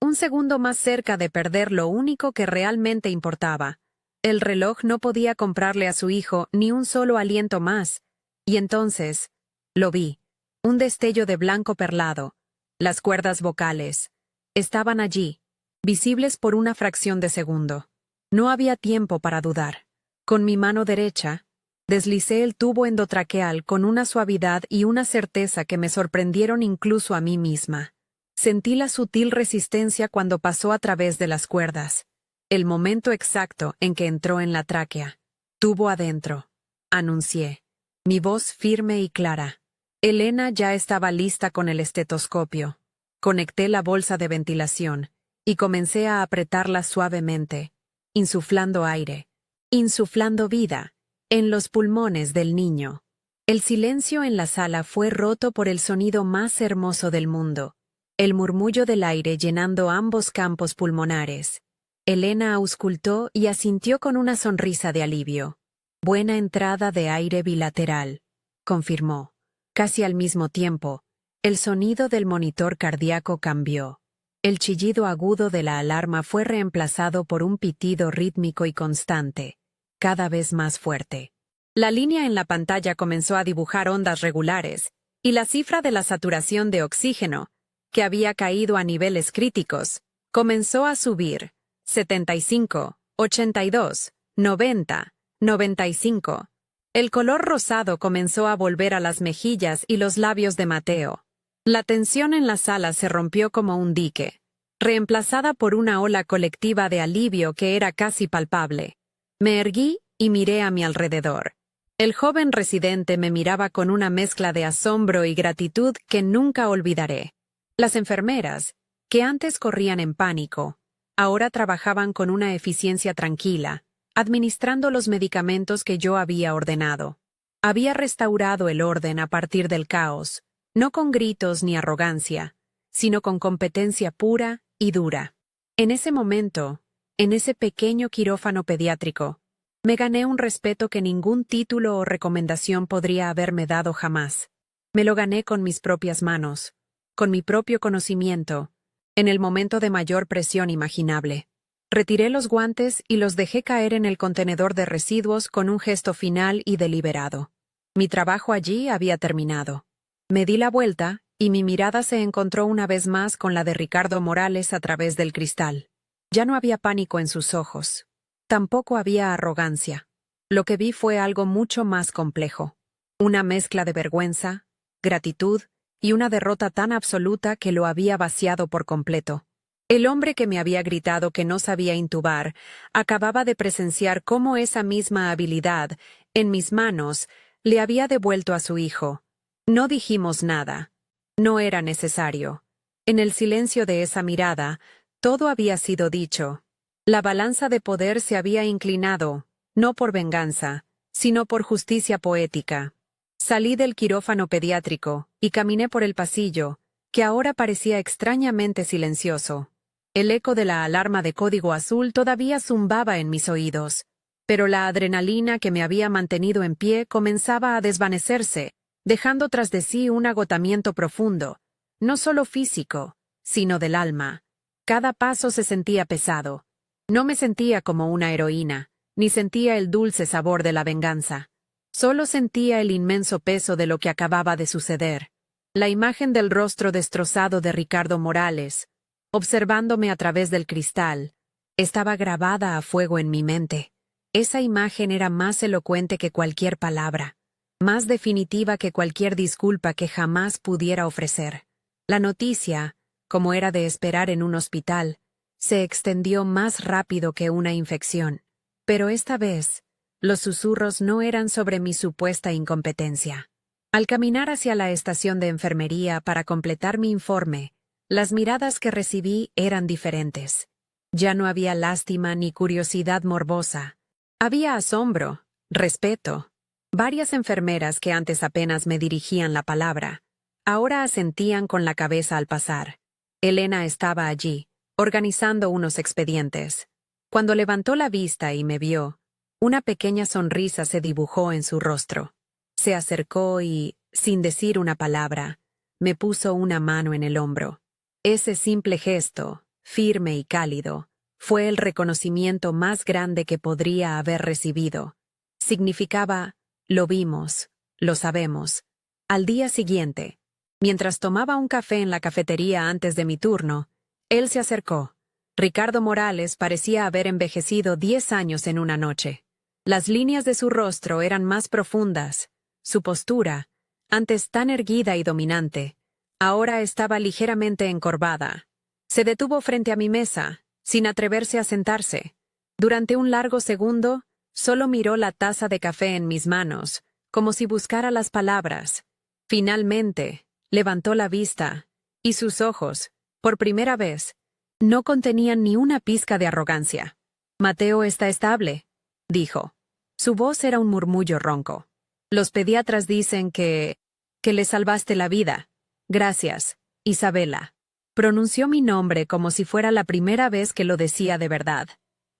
Un segundo más cerca de perder lo único que realmente importaba. El reloj no podía comprarle a su hijo ni un solo aliento más. Y entonces, lo vi. Un destello de blanco perlado. Las cuerdas vocales. Estaban allí, visibles por una fracción de segundo. No había tiempo para dudar. Con mi mano derecha, deslicé el tubo endotraqueal con una suavidad y una certeza que me sorprendieron incluso a mí misma. Sentí la sutil resistencia cuando pasó a través de las cuerdas. El momento exacto en que entró en la tráquea. Tubo adentro. Anuncié. Mi voz firme y clara. Elena ya estaba lista con el estetoscopio. Conecté la bolsa de ventilación y comencé a apretarla suavemente, insuflando aire, insuflando vida, en los pulmones del niño. El silencio en la sala fue roto por el sonido más hermoso del mundo. El murmullo del aire llenando ambos campos pulmonares. Elena auscultó y asintió con una sonrisa de alivio. Buena entrada de aire bilateral, confirmó. Casi al mismo tiempo, el sonido del monitor cardíaco cambió. El chillido agudo de la alarma fue reemplazado por un pitido rítmico y constante, cada vez más fuerte. La línea en la pantalla comenzó a dibujar ondas regulares, y la cifra de la saturación de oxígeno, que había caído a niveles críticos, comenzó a subir. 75, 82, 90, 95. El color rosado comenzó a volver a las mejillas y los labios de Mateo. La tensión en la sala se rompió como un dique, reemplazada por una ola colectiva de alivio que era casi palpable. Me erguí y miré a mi alrededor. El joven residente me miraba con una mezcla de asombro y gratitud que nunca olvidaré. Las enfermeras, que antes corrían en pánico, ahora trabajaban con una eficiencia tranquila, administrando los medicamentos que yo había ordenado. Había restaurado el orden a partir del caos, no con gritos ni arrogancia, sino con competencia pura y dura. En ese momento, en ese pequeño quirófano pediátrico, me gané un respeto que ningún título o recomendación podría haberme dado jamás. Me lo gané con mis propias manos, con mi propio conocimiento, en el momento de mayor presión imaginable. Retiré los guantes y los dejé caer en el contenedor de residuos con un gesto final y deliberado. Mi trabajo allí había terminado. Me di la vuelta y mi mirada se encontró una vez más con la de Ricardo Morales a través del cristal. Ya no había pánico en sus ojos. Tampoco había arrogancia. Lo que vi fue algo mucho más complejo. Una mezcla de vergüenza, gratitud y una derrota tan absoluta que lo había vaciado por completo. El hombre que me había gritado que no sabía intubar acababa de presenciar cómo esa misma habilidad, en mis manos, le había devuelto a su hijo. No dijimos nada. No era necesario. En el silencio de esa mirada, todo había sido dicho. La balanza de poder se había inclinado, no por venganza, sino por justicia poética. Salí del quirófano pediátrico y caminé por el pasillo, que ahora parecía extrañamente silencioso. El eco de la alarma de código azul todavía zumbaba en mis oídos, pero la adrenalina que me había mantenido en pie comenzaba a desvanecerse, dejando tras de sí un agotamiento profundo, no solo físico, sino del alma. Cada paso se sentía pesado. No me sentía como una heroína, ni sentía el dulce sabor de la venganza. Solo sentía el inmenso peso de lo que acababa de suceder. La imagen del rostro destrozado de Ricardo Morales, observándome a través del cristal, estaba grabada a fuego en mi mente. Esa imagen era más elocuente que cualquier palabra, más definitiva que cualquier disculpa que jamás pudiera ofrecer. La noticia, como era de esperar en un hospital, se extendió más rápido que una infección. Pero esta vez, los susurros no eran sobre mi supuesta incompetencia. Al caminar hacia la estación de enfermería para completar mi informe, las miradas que recibí eran diferentes. Ya no había lástima ni curiosidad morbosa. Había asombro, respeto. Varias enfermeras que antes apenas me dirigían la palabra, ahora asentían con la cabeza al pasar. Elena estaba allí, organizando unos expedientes. Cuando levantó la vista y me vio, una pequeña sonrisa se dibujó en su rostro. Se acercó y, sin decir una palabra, me puso una mano en el hombro. Ese simple gesto, firme y cálido, fue el reconocimiento más grande que podría haber recibido. Significaba, lo vimos, lo sabemos. Al día siguiente, mientras tomaba un café en la cafetería antes de mi turno, él se acercó. Ricardo Morales parecía haber envejecido 10 años en una noche. Las líneas de su rostro eran más profundas. Su postura, antes tan erguida y dominante, ahora estaba ligeramente encorvada. Se detuvo frente a mi mesa, sin atreverse a sentarse. Durante un largo segundo, solo miró la taza de café en mis manos, como si buscara las palabras. Finalmente, levantó la vista, y sus ojos, por primera vez, no contenían ni una pizca de arrogancia. «Mateo está estable», dijo. Su voz era un murmullo ronco. «Los pediatras dicen que le salvaste la vida. Gracias, Isabela». Pronunció mi nombre como si fuera la primera vez que lo decía de verdad.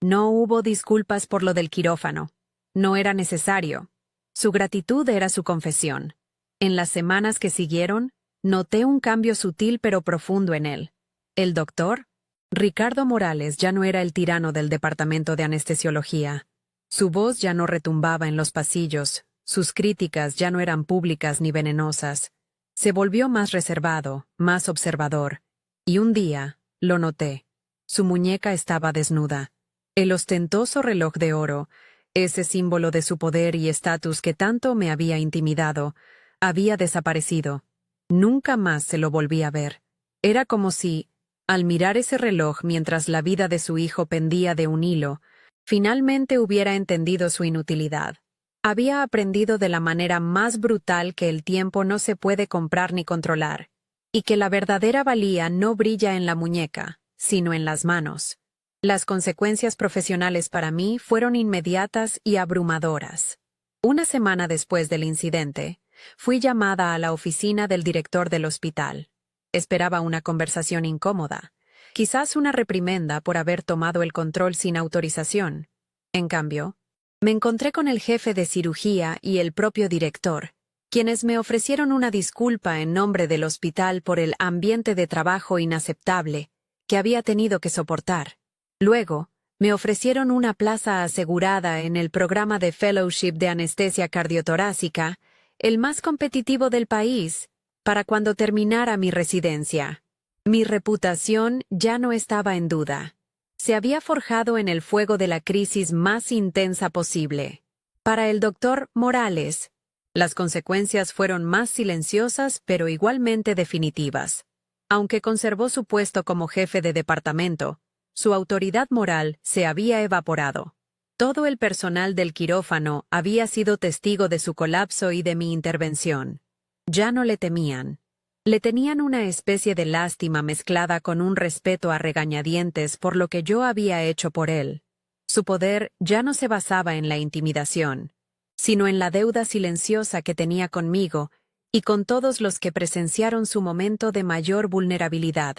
No hubo disculpas por lo del quirófano. No era necesario. Su gratitud era su confesión. En las semanas que siguieron, noté un cambio sutil pero profundo en él. ¿El doctor? Ricardo Morales ya no era el tirano del departamento de anestesiología. Su voz ya no retumbaba en los pasillos, sus críticas ya no eran públicas ni venenosas. Se volvió más reservado, más observador. Y un día, lo noté. Su muñeca estaba desnuda. El ostentoso reloj de oro, ese símbolo de su poder y estatus que tanto me había intimidado, había desaparecido. Nunca más se lo volví a ver. Era como si, al mirar ese reloj mientras la vida de su hijo pendía de un hilo, finalmente hubiera entendido su inutilidad. Había aprendido de la manera más brutal que el tiempo no se puede comprar ni controlar, y que la verdadera valía no brilla en la muñeca, sino en las manos. Las consecuencias profesionales para mí fueron inmediatas y abrumadoras. Una semana después del incidente, fui llamada a la oficina del director del hospital. Esperaba una conversación incómoda, quizás una reprimenda por haber tomado el control sin autorización. En cambio, me encontré con el jefe de cirugía y el propio director, quienes me ofrecieron una disculpa en nombre del hospital por el ambiente de trabajo inaceptable que había tenido que soportar. Luego, me ofrecieron una plaza asegurada en el programa de Fellowship de Anestesia Cardiotorácica, el más competitivo del país, para cuando terminara mi residencia. Mi reputación ya no estaba en duda. Se había forjado en el fuego de la crisis más intensa posible. Para el doctor Morales, las consecuencias fueron más silenciosas pero igualmente definitivas. Aunque conservó su puesto como jefe de departamento, su autoridad moral se había evaporado. Todo el personal del quirófano había sido testigo de su colapso y de mi intervención. Ya no le temían. Le tenían una especie de lástima mezclada con un respeto a regañadientes por lo que yo había hecho por él. Su poder ya no se basaba en la intimidación, sino en la deuda silenciosa que tenía conmigo y con todos los que presenciaron su momento de mayor vulnerabilidad.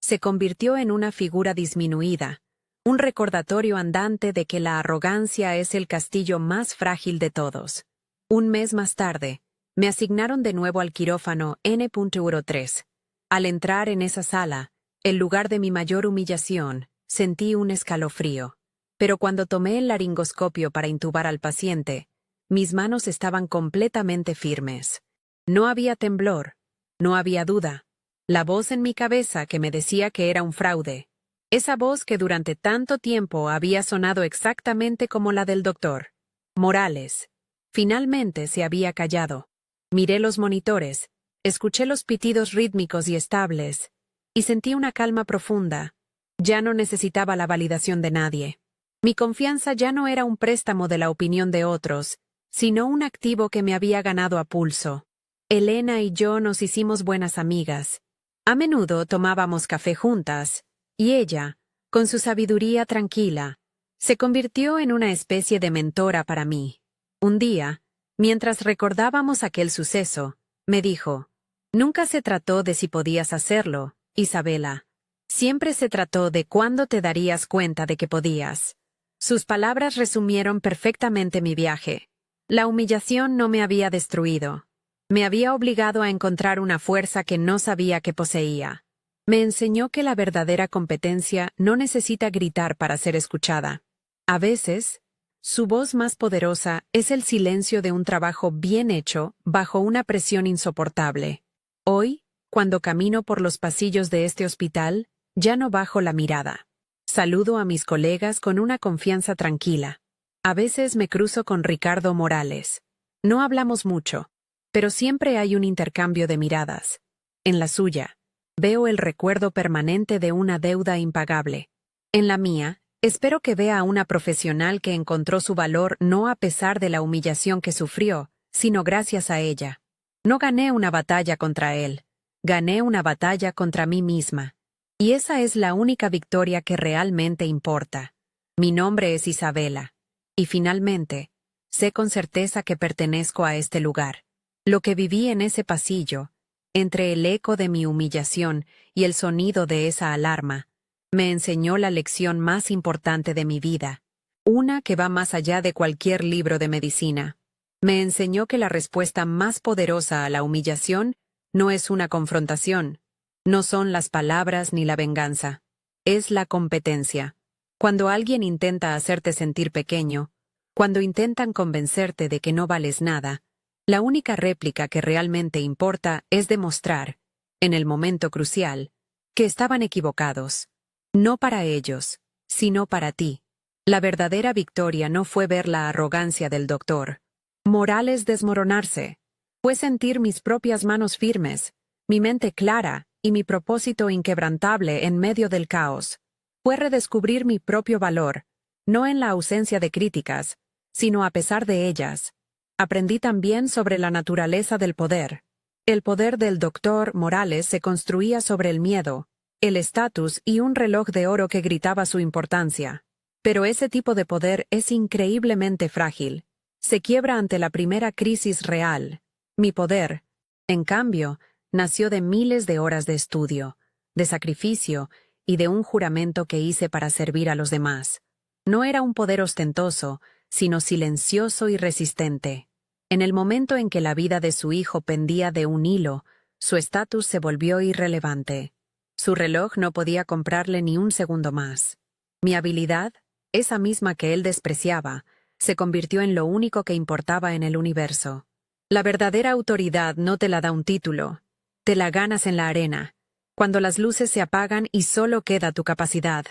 Se convirtió en una figura disminuida, un recordatorio andante de que la arrogancia es el castillo más frágil de todos. Un mes más tarde, me asignaron de nuevo al quirófano N.3. Al entrar en esa sala, el lugar de mi mayor humillación, sentí un escalofrío. Pero cuando tomé el laringoscopio para intubar al paciente, mis manos estaban completamente firmes. No había temblor, no había duda. La voz en mi cabeza que me decía que era un fraude. Esa voz que durante tanto tiempo había sonado exactamente como la del doctor Morales. Finalmente se había callado. Miré los monitores, escuché los pitidos rítmicos y estables, y sentí una calma profunda. Ya no necesitaba la validación de nadie. Mi confianza ya no era un préstamo de la opinión de otros, sino un activo que me había ganado a pulso. Elena y yo nos hicimos buenas amigas. A menudo tomábamos café juntas, y ella, con su sabiduría tranquila, se convirtió en una especie de mentora para mí. Un día, mientras recordábamos aquel suceso, me dijo: «Nunca se trató de si podías hacerlo, Isabela. Siempre se trató de cuándo te darías cuenta de que podías». Sus palabras resumieron perfectamente mi viaje. La humillación no me había destruido. Me había obligado a encontrar una fuerza que no sabía que poseía. Me enseñó que la verdadera competencia no necesita gritar para ser escuchada. A veces, su voz más poderosa es el silencio de un trabajo bien hecho bajo una presión insoportable. Hoy, cuando camino por los pasillos de este hospital, ya no bajo la mirada. Saludo a mis colegas con una confianza tranquila. A veces me cruzo con Ricardo Morales. No hablamos mucho, pero siempre hay un intercambio de miradas. En la suya, veo el recuerdo permanente de una deuda impagable. En la mía, espero que vea a una profesional que encontró su valor no a pesar de la humillación que sufrió, sino gracias a ella. No gané una batalla contra él, gané una batalla contra mí misma. Y esa es la única victoria que realmente importa. Mi nombre es Isabela. Y finalmente, sé con certeza que pertenezco a este lugar. Lo que viví en ese pasillo, entre el eco de mi humillación y el sonido de esa alarma, me enseñó la lección más importante de mi vida, una que va más allá de cualquier libro de medicina. Me enseñó que la respuesta más poderosa a la humillación no es una confrontación, no son las palabras ni la venganza, es la competencia. Cuando alguien intenta hacerte sentir pequeño, cuando intentan convencerte de que no vales nada, la única réplica que realmente importa es demostrar, en el momento crucial, que estaban equivocados. No para ellos, sino para ti. La verdadera victoria no fue ver la arrogancia del doctor Morales desmoronarse. Fue sentir mis propias manos firmes, mi mente clara y mi propósito inquebrantable en medio del caos. Fue redescubrir mi propio valor, no en la ausencia de críticas, sino a pesar de ellas. Aprendí también sobre la naturaleza del poder. El poder del doctor Morales se construía sobre el miedo, el estatus y un reloj de oro que gritaba su importancia. Pero ese tipo de poder es increíblemente frágil. Se quiebra ante la primera crisis real. Mi poder, en cambio, nació de miles de horas de estudio, de sacrificio y de un juramento que hice para servir a los demás. No era un poder ostentoso, sino silencioso y resistente. En el momento en que la vida de su hijo pendía de un hilo, su estatus se volvió irrelevante. Su reloj no podía comprarle ni un segundo más. Mi habilidad, esa misma que él despreciaba, se convirtió en lo único que importaba en el universo. La verdadera autoridad no te la da un título, te la ganas en la arena, cuando las luces se apagan y solo queda tu capacidad.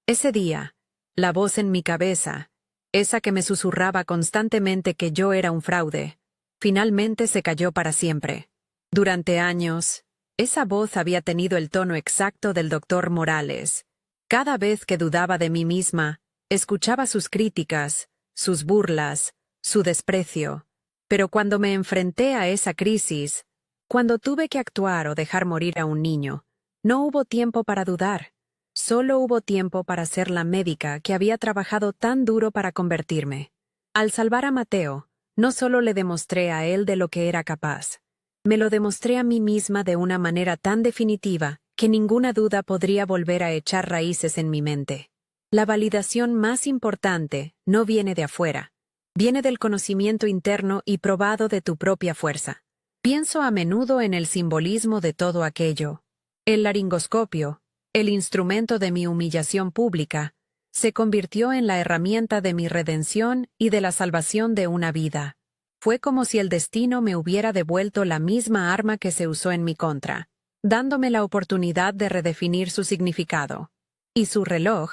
Ese día, la voz en mi cabeza, esa que me susurraba constantemente que yo era un fraude, finalmente se cayó para siempre. Durante años, Esa voz había tenido el tono exacto del doctor Morales. Cada vez que dudaba de mí misma, escuchaba sus críticas, sus burlas, su desprecio. Pero cuando me enfrenté a esa crisis, cuando tuve que actuar o dejar morir a un niño, no hubo tiempo para dudar. Solo hubo tiempo para ser la médica que había trabajado tan duro para convertirme. Al salvar a Mateo, no solo le demostré a él de lo que era capaz, me lo demostré a mí misma de una manera tan definitiva que ninguna duda podría volver a echar raíces en mi mente. La validación más importante no viene de afuera, viene del conocimiento interno y probado de tu propia fuerza. Pienso a menudo en el simbolismo de todo aquello. El laringoscopio, el instrumento de mi humillación pública, se convirtió en la herramienta de mi redención y de la salvación de una vida. Fue como si el destino me hubiera devuelto la misma arma que se usó en mi contra, dándome la oportunidad de redefinir su significado. Y su reloj,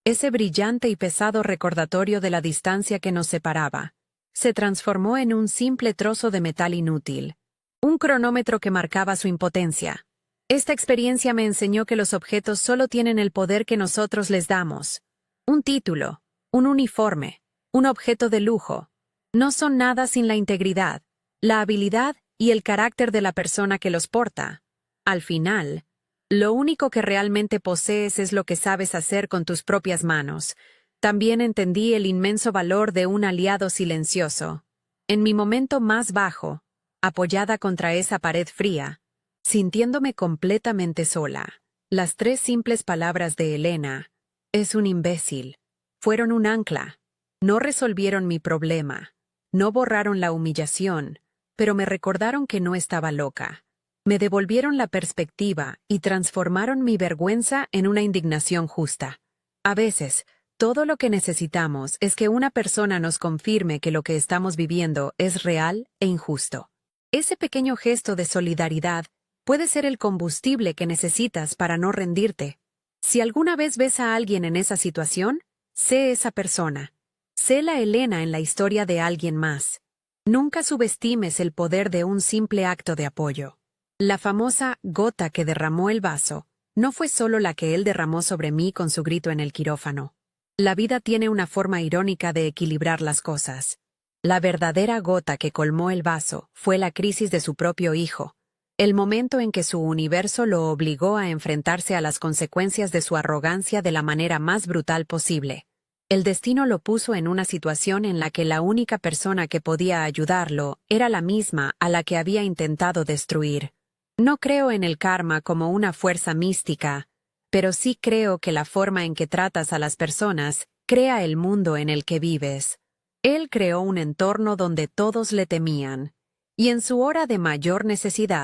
ese brillante y pesado recordatorio de la distancia que nos separaba, se transformó en un simple trozo de metal inútil, un cronómetro que marcaba su impotencia. Esta experiencia me enseñó que los objetos solo tienen el poder que nosotros les damos. Un título, un uniforme, un objeto de lujo. No son nada sin la integridad, la habilidad y el carácter de la persona que los porta. Al final, lo único que realmente posees es lo que sabes hacer con tus propias manos. También entendí el inmenso valor de un aliado silencioso. En mi momento más bajo, apoyada contra esa pared fría, sintiéndome completamente sola, las 3 simples palabras de Elena, «Es un imbécil», fueron un ancla. No resolvieron mi problema, no borraron la humillación, pero me recordaron que no estaba loca. Me devolvieron la perspectiva y transformaron mi vergüenza en una indignación justa. A veces, todo lo que necesitamos es que una persona nos confirme que lo que estamos viviendo es real e injusto. Ese pequeño gesto de solidaridad puede ser el combustible que necesitas para no rendirte. Si alguna vez ves a alguien en esa situación, sé esa persona. Sé la Elena en la historia de alguien más. Nunca subestimes el poder de un simple acto de apoyo. La famosa gota que derramó el vaso no fue solo la que él derramó sobre mí con su grito en el quirófano. La vida tiene una forma irónica de equilibrar las cosas. La verdadera gota que colmó el vaso fue la crisis de su propio hijo, el momento en que su universo lo obligó a enfrentarse a las consecuencias de su arrogancia de la manera más brutal posible. El destino lo puso en una situación en la que la única persona que podía ayudarlo era la misma a la que había intentado destruir. No creo en el karma como una fuerza mística, pero sí creo que la forma en que tratas a las personas crea el mundo en el que vives. Él creó un entorno donde todos le temían, y en su hora de mayor necesidad,